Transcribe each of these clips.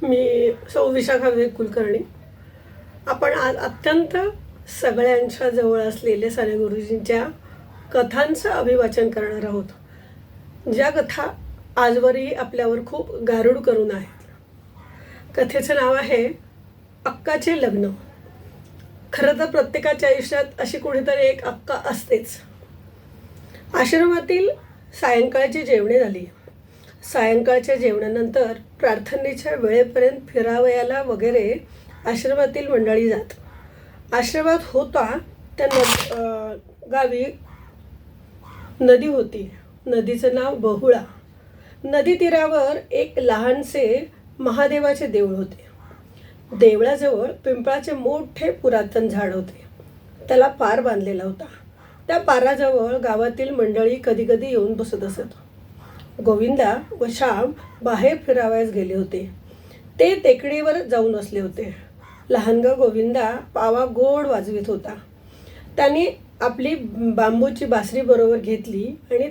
मी विशाखा विवेक कुलकर्णी. आपण आज अत्यंत सगळ्यांच्या जवळ असलेले साने गुरुजींच्या कथांचं अभिवाचन करणार आहोत, ज्या कथा आजवरही आपल्यावर खूप गारूड करून आहेत. कथेचं नाव आहे अक्काचे लग्न. खरं तर प्रत्येकाच्या आयुष्यात अशी कुठेतरी एक अक्का असतेच. आश्रमातील सायंकाळची जेवणे झाली. सायंकाळच्या जेवणानंतर प्रार्थनेच्या वेळेपर्यंत फिरावयाला वगैरे आश्रमातील मंडळी जात. आश्रमात होता त्या गावी नदी होती. नदीचं नाव बहुळा. नदी तीरावर एक लहानसे महादेवाचे देऊळ होते. देवळाजवळ पिंपळाचे मोठे पुरातन झाड होते. त्याला पार बांधलेला होता. त्या पाराजवळ गावातील मंडळी कधी कधी येऊन बसत असत. गोविंदा व श्याम बाहेर फिरावयास गेले होते. ते टेकडीवर जाऊन बसले होते. लहानगा गोविंदा पावा गोड वाजवित होता. त्याने आपली बांबूची बासरी बरोबर घेतली आणि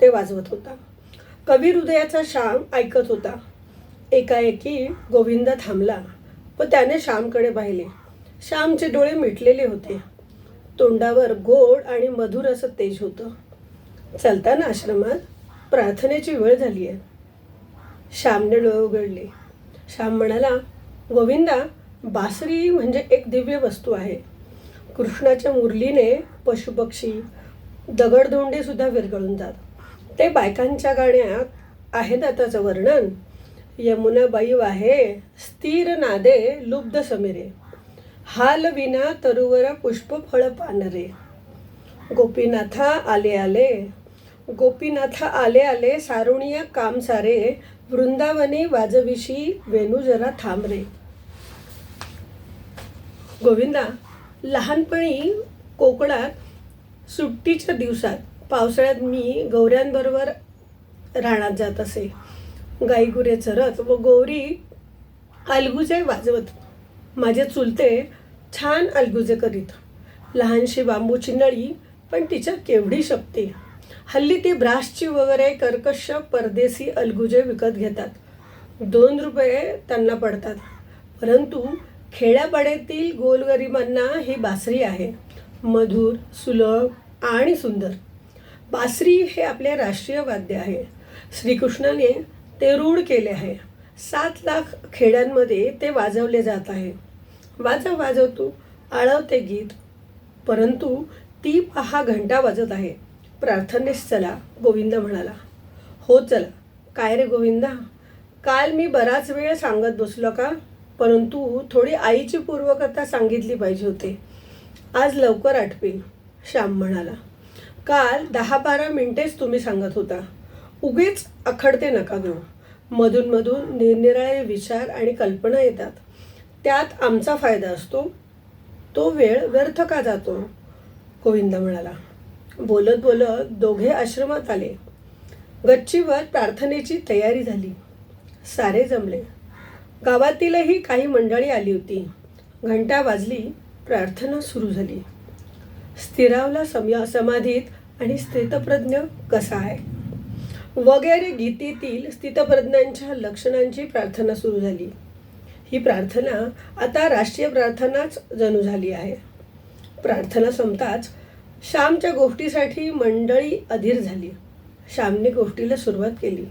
ते वाजवत होता. कवी हृदयाचा श्याम ऐकत होता. एकाएकी गोविंदा थांबला व त्याने श्यामकडे पाहिले. श्यामचे डोळे मिटलेले होते. तोंडावर गोड आणि मधुर असं तेज होतं. चलताना आश्रमात प्रार्थनेची वेळ झाली आहे. श्यामने डोळे उघडले. श्याम म्हणाला, गोविंदा, बासरी म्हणजे एक दिव्य वस्तू आहे. कृष्णाच्या मुरलीने पशुपक्षी दगडधोंडे सुद्धा विरघळून जात. ते बायकांच्या गाण्यात आहे ना त्याचं वर्णन. यमुनाबाई वाहे स्थिर नादे लुब्ध समिरे, हाल विना तरुवर पुष्प फळ पानरे. गोपीनाथा आले आले, गोपीनाथा आले आले, सारुणिया काम सारे, वृंदावनी वाजविशी वेणू जरा थांब रे. गोविंदा, लहानपणी कोकणात सुट्टीच्या दिवसात पावसाळ्यात मी गौऱ्यांबरोबर रानात जात असे. गाईगुरे चरत व गौरी अलगुजे वाजवत. माझे चुलते छान अलगुजे करीत. लहानशी बांबूची नळी, पण तिच्यात केवढी शक्ती. हल्ली ती ब्रासची वगैरे कर्कश परदेशी अलगुजे विकत घेतात. 2 रुपये त्यांना पडतात. परंतु खेड्यापाड्यातील गोरगरिबांना ही बासरी आहे. मधुर, सुलभ आणि सुंदर. बासरी हे आपले राष्ट्रीय वाद्य आहे. श्रीकृष्णाने ते रूढ केले आहे. 7 लाख खेड्यांमध्ये ते वाजवले जात आहे. वाजव वाजव तू, आळवते गीत. परंतु ती पहा घंटा वाजत आहे. प्रार्थनेस चला, गोविंदा म्हणाला. हो चला. काय रे गोविंदा, काल मी बराच वेळ सांगत बसलो का? परंतु थोडी आईची पूर्वकथा सांगितली पाहिजे होते. आज लवकर आठवेल, श्याम म्हणाला. काल 10-12 मिनिटेच तुम्ही सांगत होता. उगीच अखडते नका घेऊ. मधून मधून निरनिराळे विचार आणि कल्पना येतात. त्यात आमचा फायदा असतो. तो वेळ व्यर्थ का जातो? गोविंदा म्हणाला. बोलत बोलत दोघे आश्रमात आले. गच्चीवर प्रार्थनेची तयारी झाली. सारे जमले. गावातीलही काही मंडळी आली होती. घंटा वाजली. प्रार्थना सुरू झाली. स्थिरावला समाधीत आणि स्थितप्रज्ञ कसा आहे वगैरे गीतेतील स्थितप्रज्ञांच्या लक्षणांची प्रार्थना सुरू झाली. ही प्रार्थना आता राष्ट्रीय प्रार्थनाच जणू झाली आहे. प्रार्थना संपताच श्यामच्या गोष्टीसाठी मंडळी अधीर झाली. श्यामने गोष्टीला सुरुवात केली.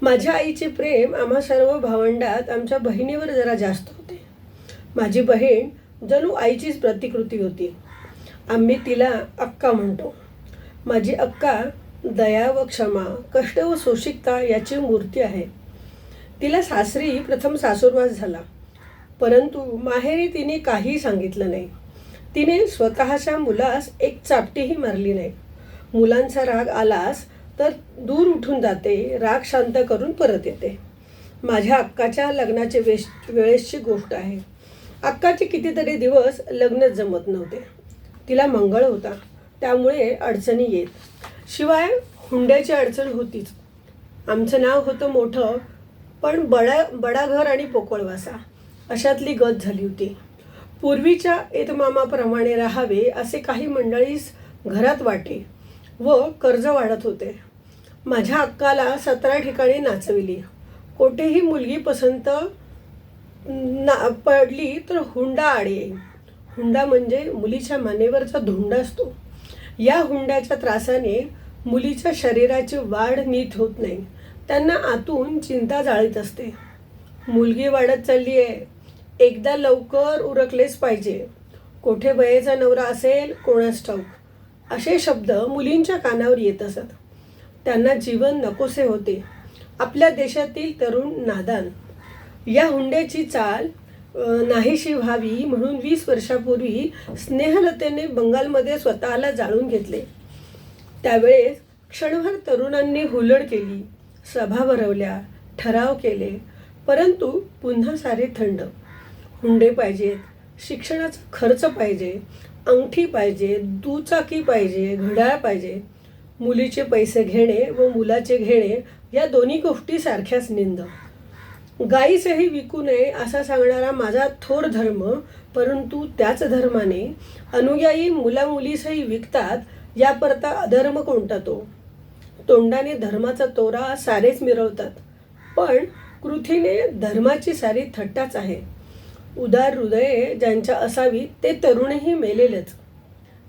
माझ्या आईचे प्रेम आम्हा सर्व भावंडात आमच्या बहिणीवर जरा जास्त होते. माझी बहीण जणू आईचीच प्रतिकृती होती. आम्ही तिला अक्का म्हणतो. माझी अक्का दया व क्षमा, कष्ट व सोशिकता याची मूर्ती आहे. तिला सासरी प्रथम सासूरवास झाला. परंतु माहेरी तिने काही सांगितलं नाही. तिने स्वतःच्या मुलास एक चापटीही मारली नाही. मुलांचा राग आलास तर दूर उठून जाते. राग शांत करून परत येते. माझ्या अक्काच्या लग्नाचे वेळेसची गोष्ट आहे. अक्काचे कितीतरी दिवस लग्नच जमत नव्हते. तिला मंगळ होता, त्यामुळे अडचणी येत. शिवाय हुंड्याची अडचण होतीच. आमचं नाव होतं मोठं, पण बडाघर आणि पोकळवासा अशातली गत झाली होती. पूर्वीच्या एतमामाप्रमाणे राहावे असे काही मंडळीस घरात वाटे व कर्ज वाढत होते. माझ्या अक्काला 17 ठिकाणी नाचविली. कोठेही मुलगी पसंत पडली तर हुंडा आड येईल. हुंडा म्हणजे मुलीच्या मानेवरचा धोंडा असतो. या हुंड्याच्या त्रासाने मुलीच्या शरीराची वाढ नीट होत नाही. त्यांना आतून चिंता जाळीत असते. मुलगी वाढत चालली आहे, एकदा लवकर उरकलेच पाहिजे. कोठे बयेचा नवरा असेल कोणास ठाऊक, असे शब्द मुलींच्या कानावर येत असत. त्यांना जीवन नकोसे होते. आपल्या देशातील तरुण नादान. या हुंड्याची चाल नाहीशी व्हावी म्हणून 20 वर्षापूर्वी स्नेहलतेने बंगालमध्ये स्वतःला जाळून घेतले. त्यावेळेस क्षणभर तरुणांनी हुल्लड केली, सभा भरवल्या, ठराव केले, परंतु पुन्हा सारे थंड. हुंडे पाहिजेत, शिक्षणाचा खर्च पाहिजे, अंगठी पाहिजे, दुचाकी पाहिजे, घड्याळ पाहिजे. मुलीचे पैसे घेणे व मुलाचे घेणे या दोन्ही गोष्टी सारख्याच निंद. गाईसही विकू नये असा सांगणारा माझा थोर धर्म, परंतु त्याच धर्माने अनुयायी मुलामुलीसही विकतात, याकरता अधर्म कोणता तो? तोंडाने धर्माचा तोरा सारेच मिरवतात, पण कृतीने धर्माची सारी थट्टाच आहे. उदार हृदये ज्यांच्या असावी ते तरुणही मेलेलेच.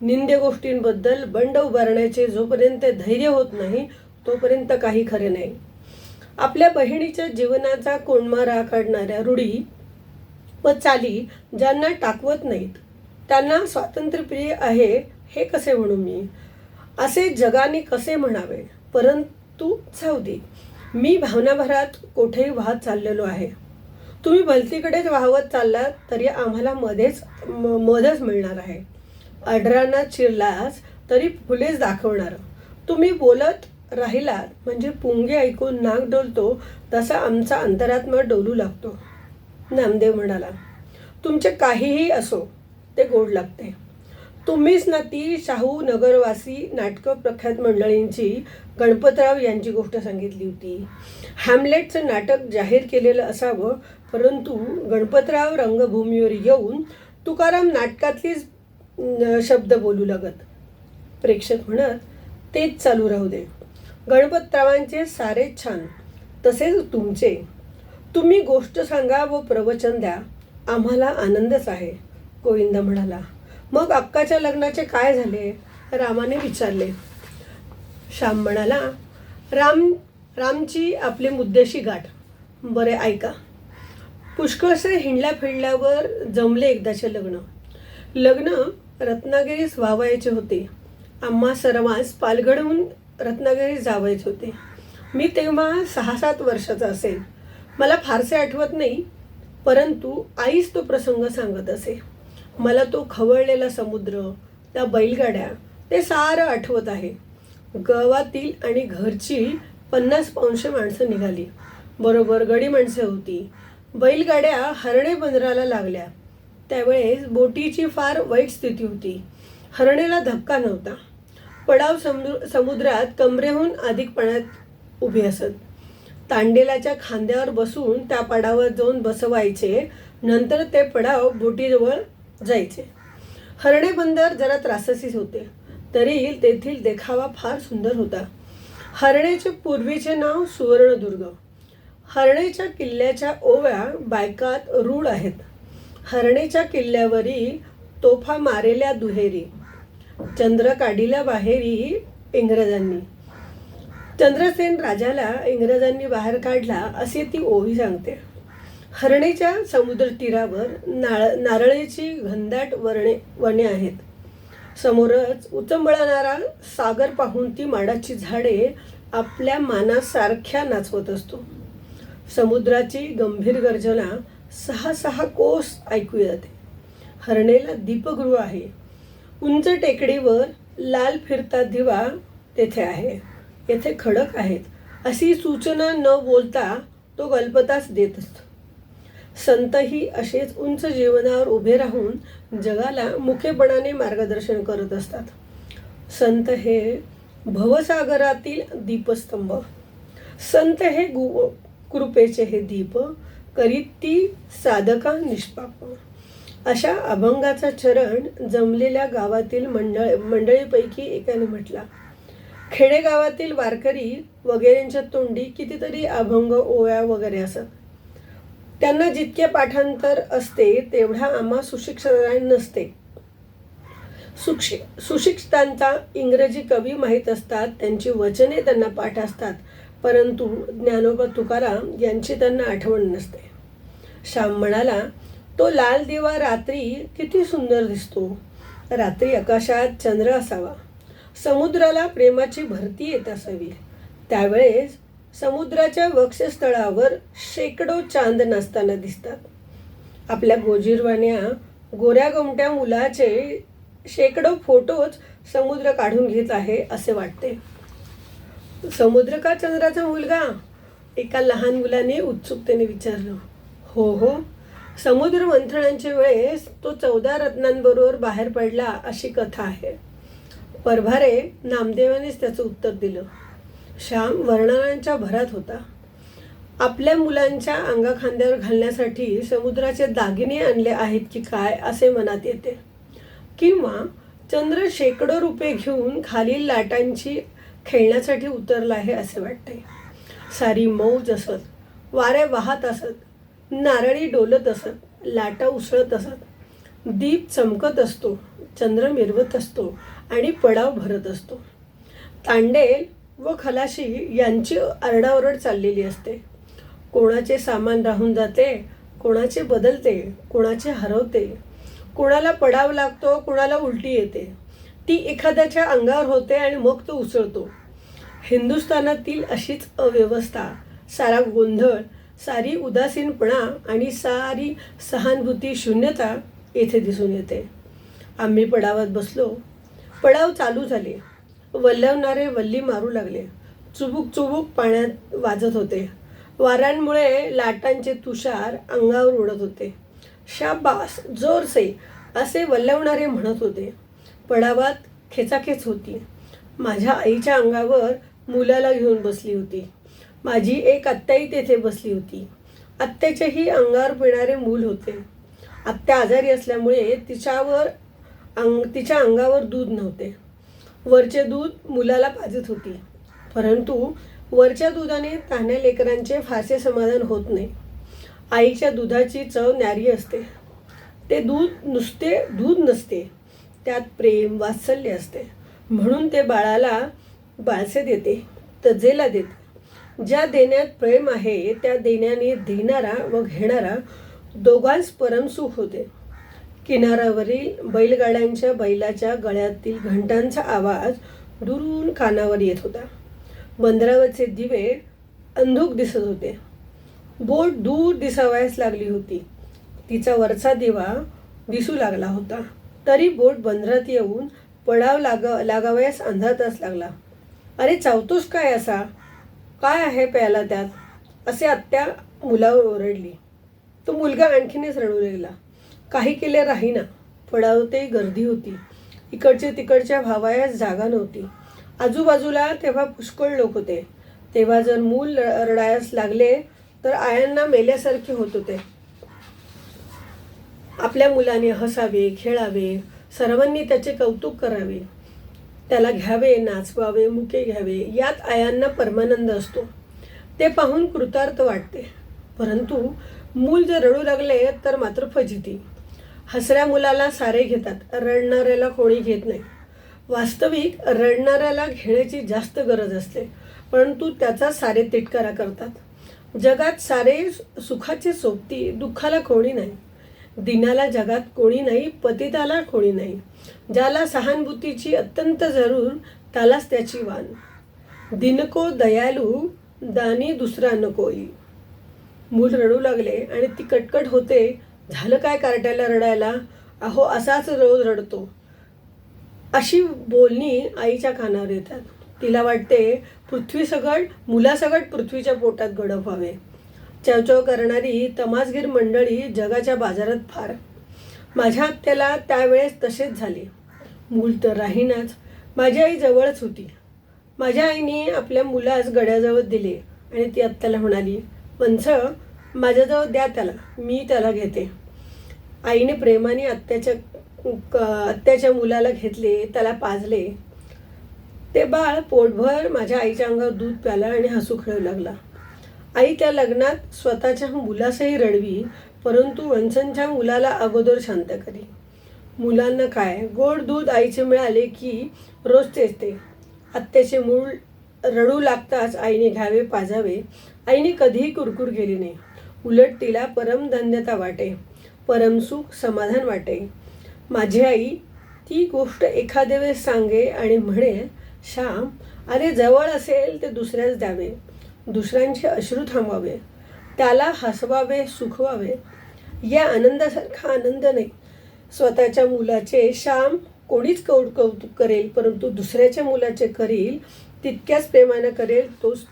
निंद्य गोष्टींबद्दल बंड उभारण्याचे जोपर्यंत धैर्य होत नाही तोपर्यंत काही खरे नाही. आपल्या बहिणीच्या जीवनाचा कोंडमारा काढणाऱ्या रूढी व चाली ज्यांना टाकवत नाहीत त्यांना स्वातंत्र्यप्रिय आहे हे कसे म्हणू मी? असे जगाने कसे म्हणावे? परंतु जाऊ दे, मी भावनाभरात कोठेही वाहत चाललेलो आहे. तुम्ही भलतीकडेच वाहवत चाललात तरी आम्हाला मधच मिळणार आहे. अडरांना चिरलाच तरी फुलेच दाखवणार. तुम्ही बोलत राहिलात म्हणजे पुंगी ऐकून नाक डोलतो तसा आमचा अंतरात्मा डोलू लागतो. नामदेव म्हणाला, तुमचे काहीही असो ते गोड लागते. तुम्हीच ना ती शाहू नगरवासी नाटकं प्रख्यात मंडळींची गणपतराव यांची गोष्ट सांगितली होती. हॅमलेटचं नाटक जाहीर केलेलं असावं, परंतु गणपतराव रंगभूमीवर येऊन तुकाराम नाटकातलीच शब्द बोलू लागत. प्रेक्षक म्हणत, तेच चालू राहू दे. गणपतरावांचे सारे छान, तसेच तुमचे. तुम्ही गोष्ट सांगा व प्रवचन द्या, आम्हाला आनंदच आहे. गोविंद म्हणाला, मग अक्काच्या लग्नाचे काय झाले? रामाने विचारले. श्याम म्हणाला, रामची आपली मुद्द्याशी गाठ. बरे ऐका. पुष्कळसे हिंडल्या फिरल्यावर जमले एकदाचे लग्न रत्नागिरीस व्हावायचे होते. आम्हा सर्वांस पालघडहून रत्नागिरीस जावायचे होते. मी तेव्हा 6-7 वर्षाचा असेल. मला फारसे आठवत नाही, परंतु आईच तो प्रसंग सांगत असे. मला तो खवळलेला समुद्र, त्या बैलगाड्या, ते सारं आठवत आहे. गावातील आणि घरची 50-500 माणसं निघाली. बरोबर गडी माणसे होती. बैलगाड्या हरणे बंदराला लागल्या. त्यावेळेस बोटीची फार वाईट स्थिती होती. हरणेला धक्का नव्हता. पडाव समुद्रात कमरेहून अधिक पाण्यात उभी असत. तांडेलाच्या खांद्यावर बसून त्या पडावर जाऊन बसवायचे, नंतर ते पडाव बोटीजवळ जायचे. हरणे बंदर जरा त्राससीच होते, तरी तेथील देखावा फार सुंदर होता. हरणेचे पूर्वीचे नाव सुवर्णदुर्ग. हरणेच्या किल्ल्याच्या ओव्या बायकात रूढ आहेत. हरणेच्या किल्ल्यावरील तोफा मारेल्या दुहेरी, चंद्र काढिल्या बाहेरी इंग्रजांनी. चंद्रसेन राजाला इंग्रजांनी बाहेर काढला असे ती ओवी सांगते. हरणेच्या समुद्रतीरावर नारळीची घनदाट वने आहेत. समोरच उचंबळणारा सागर पाहून ती माडाची झाडे आपल्या मानासारख्या नाचवत असतो. समुद्राची गंभीर गर्जना 6-6 कोस ऐकू येते. हरणेला दीपगृह आहे. उंच टेकडीवर लाल फिरता दिवा तेथे आहे. येथे खडक आहेत अशी सूचना न बोलता तो गल्पताच देत असतो. संतही असेच उंच जीवनावर उभे राहून जगाला मुखेपणाने मार्गदर्शन करत असतात. संत हे भवसागरातील दीपस्तंभ. संत हे कृपेचे हे दीप, करीत ती साधका निष्पाप. अशा अभंगाचा चरण जमलेल्या गावातील मंडळीपैकी एकाने म्हटला. खेडेगावातील वारकरी वगैरेंच्या तोंडी कितीतरी अभंग, ओव्या वगैरे असत. त्यांना जितके पाठांतर असते तेवढा आम्हा सुशिक्षितांना नसते. सुशिक्षितांचा इंग्रजी कवी माहीत असतात, त्यांची वचने त्यांना पाठ असतात, परंतु ज्ञानोबा तुकाराम यांची त्यांना आठवण नसते. श्याम म्हणाला, तो लाल दिवा रात्री किती सुंदर दिसतो. रात्री आकाशात चंद्र असावा, समुद्राला प्रेमाची भरती येत असावी. त्यावेळेस समुद्राच्या वक्षस्थळावर शेकडो चांद नाचताना दिसतात. आपल्या गोजीरवाण्या गोऱ्या गोमट्या मुलाचे शेकडो फोटोच समुद्र काढून घेत आहे असे वाटते. समुद्र का चंद्राचा मुलगा? एका लहान मुलाने उत्सुकतेने विचारलं. हो, समुद्र मंथनांच्या वेळेस तो 14 रत्नांबरोबर बाहेर पडला अशी कथा आहे. परभारे नामदेवानेच त्याचं उत्तर दिलं. श्याम वर्णनांच्या भरात होता. आपल्या मुलांच्या अंगाखांद्यावर घालण्यासाठी समुद्राचे दागिने आणले आहेत की काय असे मनात येते. किंवा चंद्र शेकडो रुपये घेऊन खालील लाटांची खेळण्यासाठी उतरला आहे असे वाटते. सारी मौज असत, वारे वाहत असत, नारळी डोलत असत, लाटा उसळत असत, दीप चमकत असतो, चंद्र मिरवत असतो आणि पडाव भरत असतो. तांडेल व खलाशी यांची आरडाओरड चाललेली असते. कोणाचे सामान राहून जाते, कोणाचे बदलते, कोणाचे हरवते, कोणाला पडाव लागतो, कोणाला उलटी येते. ती एखाद्याच्या अंगावर होते आणि मग तो उसळतो. हिंदुस्थानातील अशीच अव्यवस्था, सारा गोंधळ, सारी उदासीनपणा आणि सारी सहानुभूती शून्यता येथे दिसून येते. आम्ही पडावात बसलो. पडाव चालू झाले. वल्लवणारे वल्ली मारू लागले. चुबुक चुबुक पाण्यात वाजत होते. वाऱ्यांमुळे लाटांचे तुषार अंगावर उडत होते. शाबास, जोर से असे वल्लवणारे म्हणत होते. पडावात खेचाखेच होती. माझ्या आईच्या अंगावर मुलाला घेऊन बसली होती. माझी एक आत्याही तेथे बसली होती. आत्याच्याही अंगावर पिणारे मूल होते. आत्या आजारी असल्यामुळे तिच्या अंगावर दूध नव्हते. वरचे दूध मुलाला पाजत होती, परंतु वरच्या दुधाने तान्ह्या लेकरांचे फारसे समाधान होत नाही. आईच्या दुधाची चव न्यारी असते. ते दूध नुसते दूध नसते, त्यात प्रेम वात्सल्य असते. म्हणून ते बाळाला बाळसे देते, तजेला देते. ज्या देण्यात प्रेम आहे त्या देण्याने देणारा व घेणारा दोघांस परमसुख होते. किनाऱ्यावरील बैलगाड्यांच्या बैलाच्या गळ्यातील घंटांचा आवाज दुरून कानावर येत होता. बंदरावरचे दिवे अंधुक दिसत होते. बोट दूर दिसावयास लागली होती. तिचा वरचा दिवा दिसू लागला होता. तरी बोट बंदरात येऊन पडाव लागावयास अर्धा तास लागला. अरे चावतोस काय असा? काय आहे प्यायला त्यात? असे आत्या मुलावर ओरडली. तो मुलगा आणखीनच रडू लागला. काही केले राहीना. पडावते गर्दी होती. इकडचे तिकडच्या भावायास जागा नव्हती. आजूबाजूला तेव्हा पुष्कळ लोक होते. तेव्हा जर मूल रडायस लागले तर आयांना मेल्यासारखे होत होते. आपल्या मुलाने हसावे, खेळावे, सर्वांनी त्याचे कौतुक करावे, त्याला घ्यावे, नाचवावे, मुके घ्यावे, यात आयांना परमानंद असतो. ते पाहून कृतार्थ वाटते. परंतु मूल जर रडू लागले तर मात्र फजिती. हसऱ्या मुलाला सारे घेतात, रडणाऱ्याला कोणी घेत नाही. वास्तविक रडणाऱ्याला घेण्याची जास्त गरज असते, परंतु त्याचा सारे तिटकारा करतात. जगात सारे सुखाचे सोबती, दुःखाला कोणी नाही. दिनाला जगात कोणी नाही, पतिताला कोणी नाही. ज्याला सहानुभूतीची अत्यंत जरूर त्यालाच त्याची वाण. दिनको दयालू, दानी दुसरा नकोई. मूल रडू लागले आणि ती कटकट होते. झालं काय कार्ट्याला रडायला? अहो असाच रोज रडतो. अशी बोलणी आईच्या कानावर येतात. तिला वाटते पृथ्वीसकट मुलासकट पृथ्वीच्या पोटात गडप व्हावे. चवचव करणारी तमासगीर मंडळी जगाच्या बाजारात फार. माझ्या आत्याला त्यावेळेस तसेच झाले. मूल तर राहीनाच. माझी आई जवळच होती. माझ्या आईने आपल्या मुलास गड्याजवळ दिले आणि ती आत्याला म्हणाली, वंश माझ्याजवळ द्या त्याला, मी त्याला घेते. आईने प्रेमाने आत्याच्या मुलाला घेतले, त्याला पाजले. ते बाळ पोटभर माझ्या आईच्या अंगावर दूध प्यालं आणि हसू खेळू लागला. आई त्या लग्नात स्वतःच्या मुलासही रडवी, परंतु वंचनच्या मुलाला अगोदर शांत करी. मुलांना काय, गोड दूध आईचे मिळाले की रोज तेच ते. आत्याचे मूल रडू लागताच आईने घ्यावे पाजावे. आईने कधीही कुरकुर केली नाही. उलट तिला परमधन्यता वाटे, परमसुख समाधान वाटे. माझी आई ती गोष्ट एखाद्या वेळेस सांगे आणि म्हणे, श्याम, अरे जवळ असेल ते दुसऱ्यास द्यावे, दुसऱ्यांचे अश्रू थांबवावे, त्याला हसवावे, सुखवावे. या आनंदासारखा आनंद नाही. स्वतःच्या मुलाचे श्याम कोणीच कौतुक करेल, परंतु दुसऱ्याच्या मुलाचे करील तितक्याच प्रेमानं करेल तोच